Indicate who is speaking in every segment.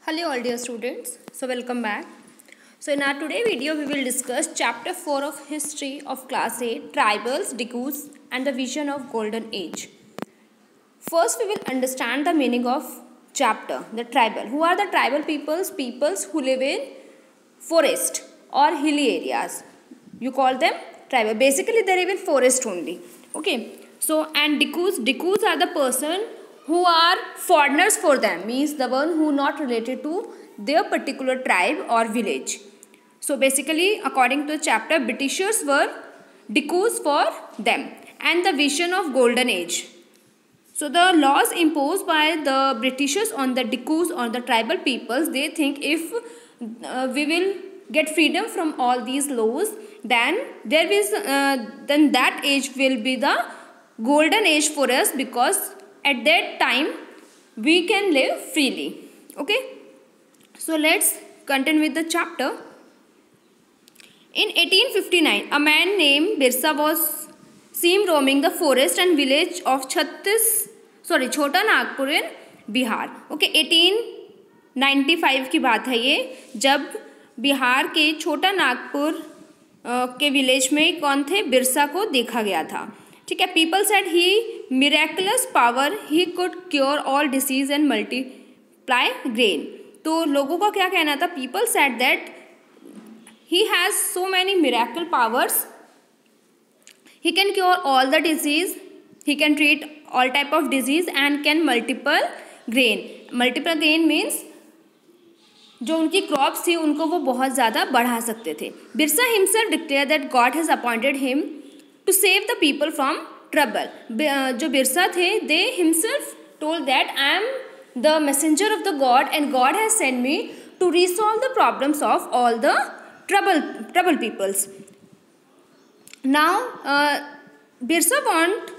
Speaker 1: Hello all dear students, so welcome back. So in our today video we will discuss chapter 4 of history of class 8, tribals, Dikus and the vision of golden age. First we will understand the meaning of chapter, the tribal. Who are the tribal peoples? Peoples who live in forest or hilly areas. You call them tribal. Basically they live in forest only. Okay. So and Dikus are the person who are foreigners for them, means the one who not related to their particular tribe or village. So basically according to the chapter, Britishers were Dikus for them and the vision of golden age. So the laws imposed by the Britishers on the Dikus or the tribal peoples, they think if we will get freedom from all these laws, then then that age will be the golden age for us, because at that time we can live freely. Okay, so let's continue with the chapter. In 1859, a man named Birsa was seen roaming the forest and village of Chota Nagpur in Bihar. Okay 1895 की बात है ये, जब बिहार के छोटा नागपुर के village में कौन थे, बिरसा को देखा गया था. ठीक है. People said he miraculous power, he could cure all disease and multiply grain. तो लोगों का क्या कहना था, people said that he has so many miracle powers, he can cure all the disease, he can treat all type of disease and can multiple grain. Multiple grain means जो उनकी crops थी उनको वो बहुत ज़्यादा बढ़ा सकते थे. Birsa himself declare that God has appointed him to save the people from trouble. जो बिरसा थे, they himself told that I am the messenger of the God and God has send me to resolve the problems of all the trouble peoples. Now, Birsa want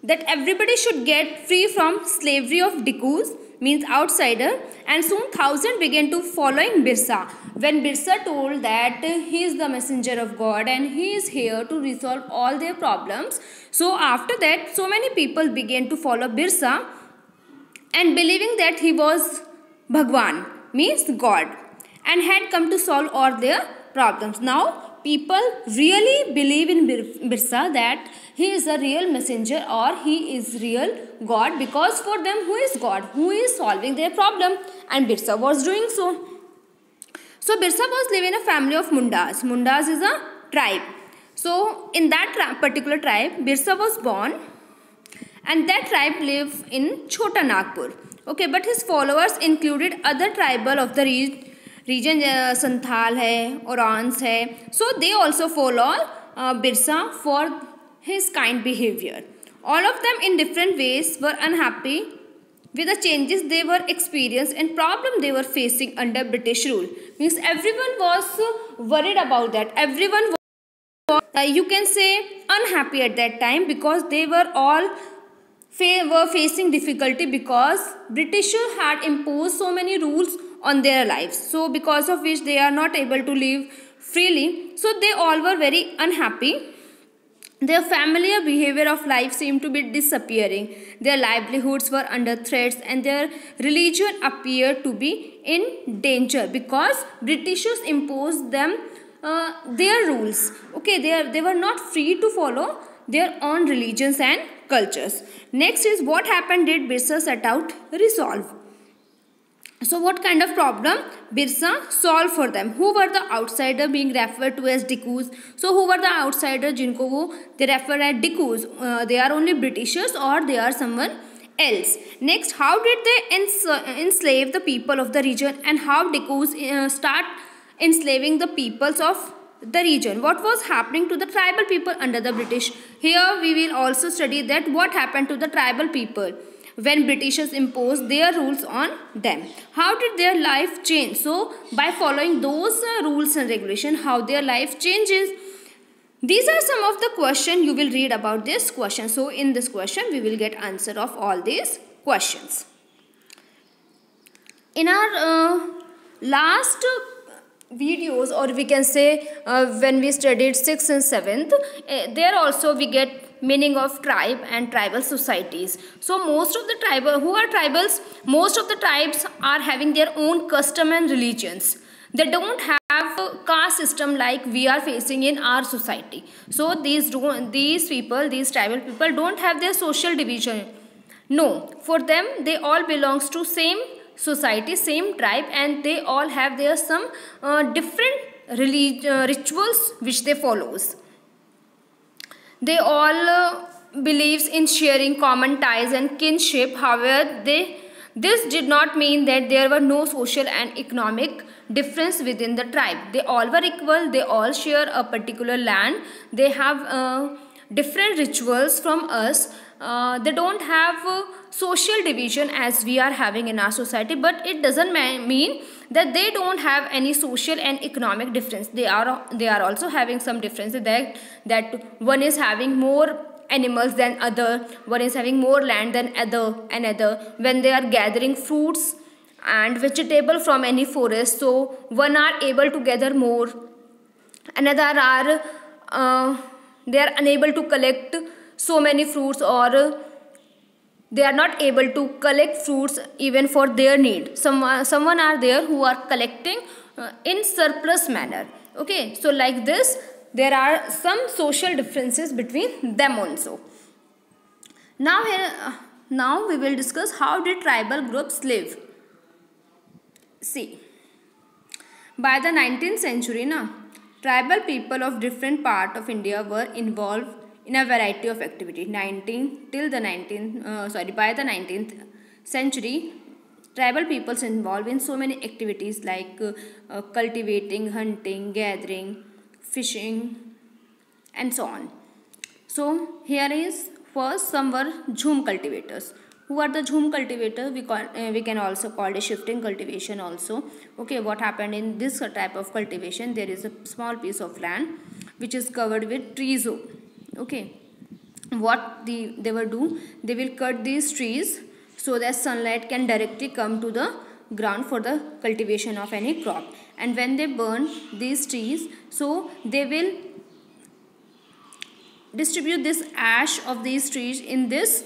Speaker 1: that everybody should get free from slavery of Dikus, means outsider, and soon thousands began to following Birsa. When Birsa told that he is the messenger of God and he is here to resolve all their problems, so after that so many people began to follow Birsa and believing that he was Bhagwan, means God, and had come to solve all their problems. Now people really believe in Birsa that he is a real messenger or he is real God, because for them who is God, who is solving their problem, and Birsa was doing so. So Birsa was living in a family of Mundas. Mundas is a tribe. So in that particular tribe Birsa was born, and that tribe lived in Chota Nagpur. Okay, but his followers included other tribal of the region, Santhal है, ओरांस है. So they also follow Birsa for his kind behavior. All of them in different ways were unhappy with the changes they were experiencing and problem they were facing under British rule. Means everyone was worried about that. Everyone was, you can say, unhappy at that time, because they were all were facing difficulty because Britishers had imposed so many rules on their lives, so because of which they are not able to live freely. So they all were very unhappy. Their familiar behavior of life seemed to be disappearing. Their livelihoods were under threats and their religion appeared to be in danger, because Britishers imposed them their rules. Okay, they were not free to follow their own religions and cultures. Next is, what happened did Birsa set out resolve? So what kind of problem Birsa solved for them? Who were the outsider being referred to as Dikus? So who were the outsider जिनको वो they refer as Dikus? They are only Britishers or they are someone else. Next, how did they enslave the people of the region, and how Dikus start enslaving the peoples of the region? What was happening to the tribal people under the British? Here we will also study that what happened to the tribal people when Britishers imposed their rules on them. How did their life change? So by following those rules and regulations, how their life changes. These are some of the questions you will read about this question. So in this question we will get answer of all these questions. In our last videos, or we can say when we studied 6th and 7th, there also we get meaning of tribe and tribal societies. So most of the most of the tribes are having their own custom and religions. They don't have a caste system like we are facing in our society. So these tribal people don't have their social division. No, for them they all belongs to same society, same tribe, and they all have their some different rituals which they follows. They all believes in sharing common ties and kinship. However, this did not mean that there were no social and economic difference within the tribe. They all were equal. They all share a particular land. They have different rituals from us. They don't have social division as we are having in our society, but it doesn't mean that they don't have any social and economic difference. They are also having some differences, that one is having more animals than other, one is having more land than another. When they are gathering fruits and vegetable from any forest, so one are able to gather more, another are they are unable to collect so many fruits, or they are not able to collect fruits even for their need. Someone are there who are collecting in surplus manner. Okay, so like this there are some social differences between them also. Now we will discuss how did tribal groups live. See, by the 19th century tribal people of different part of India were involved in a variety of activities. By the 19th century, tribal peoples involved in so many activities like cultivating, hunting, gathering, fishing, and so on. So here is first, some were jhum cultivators. Who are the jhum cultivators? We can also call it shifting cultivation also. Okay, what happened in this type of cultivation? There is a small piece of land which is covered with trees. Okay, what they will do, they will cut these trees so that sunlight can directly come to the ground for the cultivation of any crop. And when they burn these trees, so they will distribute this ash of these trees in this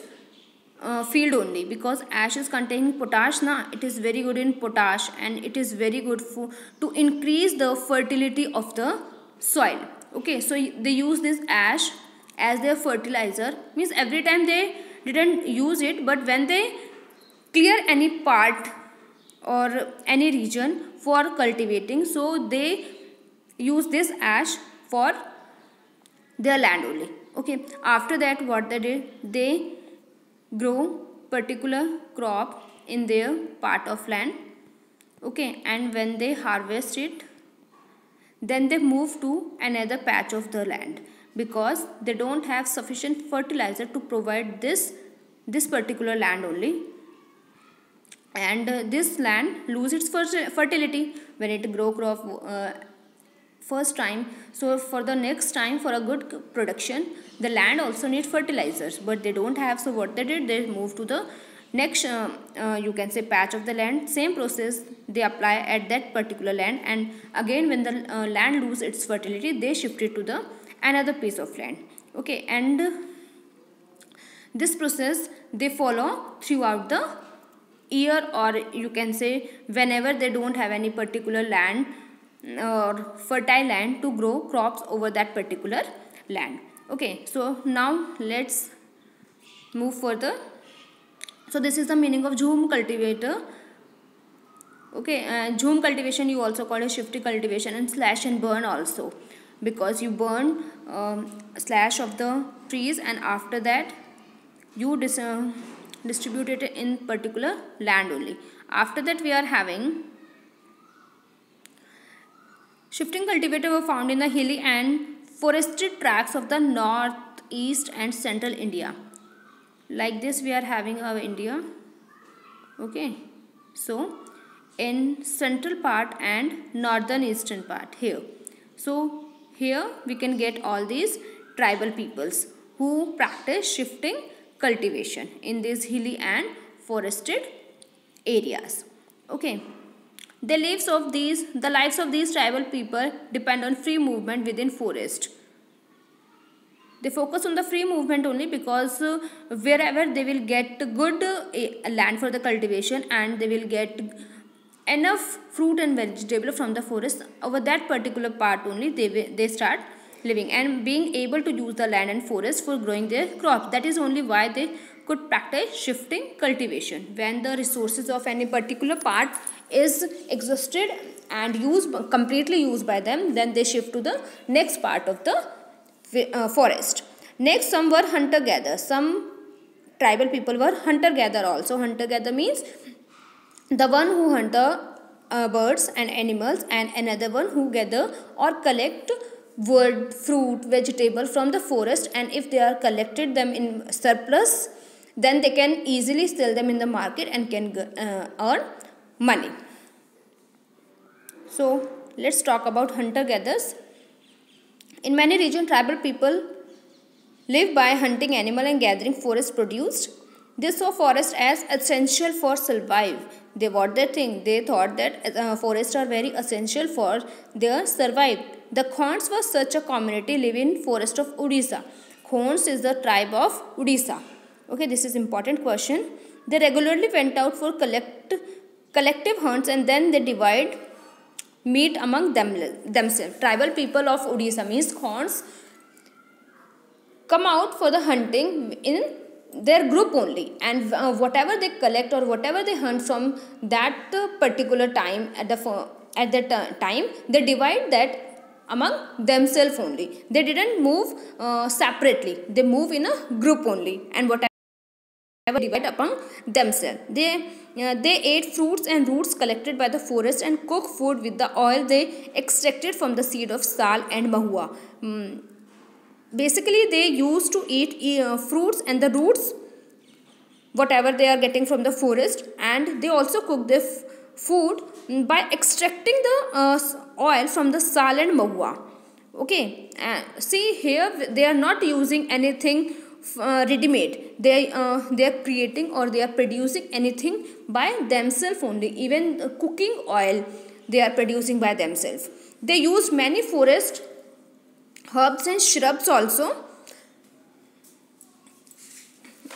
Speaker 1: field only, because ash is containing potash it is very good in potash, and it is very good to increase the fertility of the soil. Okay, so they use this ash as their fertilizer, means every time they didn't use it, but when they clear any part or any region for cultivating, so they use this ash for their land only. Okay, after that what they did, they grow particular crop in their part of land. Okay, and when they harvest it, then they move to another patch of the land, because they don't have sufficient fertilizer to provide this particular land only, and this land lose its fertility when it grow crop first time. So for the next time, for a good production, the land also need fertilizers, but they don't have. So what they did, they moved to the next you can say patch of the land. Same process they apply at that particular land, and again when the land lose its fertility, they shift it to the another piece of land. Okay, and this process they follow throughout the year, or you can say whenever they don't have any particular land or fertile land to grow crops over that particular land. Okay, so now let's move further. So this is the meaning of jhum cultivator. Okay, jhum cultivation you also call it shifting cultivation, and slash and burn also, because you burn slash of the trees, and after that you distribute it in particular land only. After that we are having shifting cultivator were found in the hilly and forested tracts of the north, east and central India. Like this we are having our India. Okay, so in central part and northern eastern part here. So here we can get all these tribal peoples who practice shifting cultivation in these hilly and forested areas. Okay. The lives of these tribal people depend on free movement within forest. They focus on the free movement only because wherever they will get good land for the cultivation and they will get enough fruit and vegetable from the forest, over that particular part only they start living and being able to use the land and forest for growing their crops. That is only why they could practice shifting cultivation. When the resources of any particular part is exhausted and completely used by them, then they shift to the next part of the forest. Next, some were hunter gatherers. Some tribal people were hunter gatherer also. Hunter gatherer means the one who hunt the birds and animals, and another one who gather or collect wood, fruit, vegetable from the forest, and if they are collected them in surplus, then they can easily sell them in the market and can earn money. So let's talk about hunter gatherers. In many regions, tribal people live by hunting animal and gathering forest produce. They saw forest as essential for survive. They thought that forests are very essential for their survive. The Khons was such a community living in forest of Odisha. Khons is the tribe of Odisha. Okay, this is important question. They regularly went out for collective hunts and then they divide meat among themselves. Tribal people of Odisha means Khons come out for the hunting in their group only, and whatever they collect or whatever they hunt from that particular time at that time, they divide that among themselves only. They didn't move separately. They move in a group only, and whatever divide upon themselves. They ate fruits and roots collected by the forest and cooked food with the oil they extracted from the seed of sal and mahua. Basically, they used to eat fruits and the roots, whatever they are getting from the forest, and they also cook their food by extracting the oil from the sal and mahua. Okay, see here they are not using anything ready-made. They are creating or they are producing anything by themselves only. Even cooking oil they are producing by themselves. They use many forest herbs and shrubs also,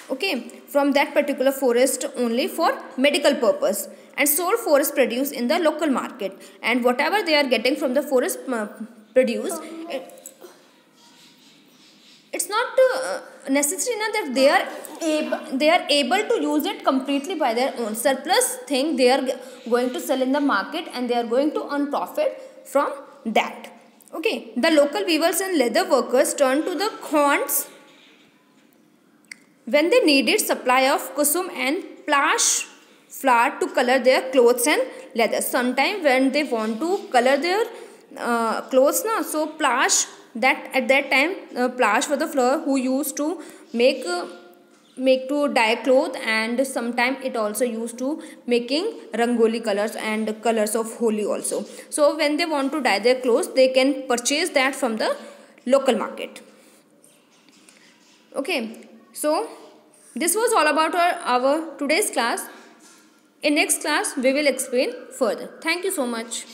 Speaker 1: okay, from that particular forest only for medical purpose, and sold forest produce in the local market. And whatever they are getting from the forest produce, it's not necessary that they are able to use it completely by their own. Surplus thing they are going to sell in the market and they are going to earn profit from that. Okay, the local weavers and leather workers turned to the Khons when they needed supply of kusum and plash flour to color their clothes and leather. Sometimes when they want to color their clothes, so plash, that at that time plash was the flour who used to make to dye cloth, and sometimes it also used to making rangoli colors and colors of holi also. So when they want to dye their clothes, they can purchase that from the local market. Okay, so this was all about our today's class. In next class we will explain further. Thank you so much.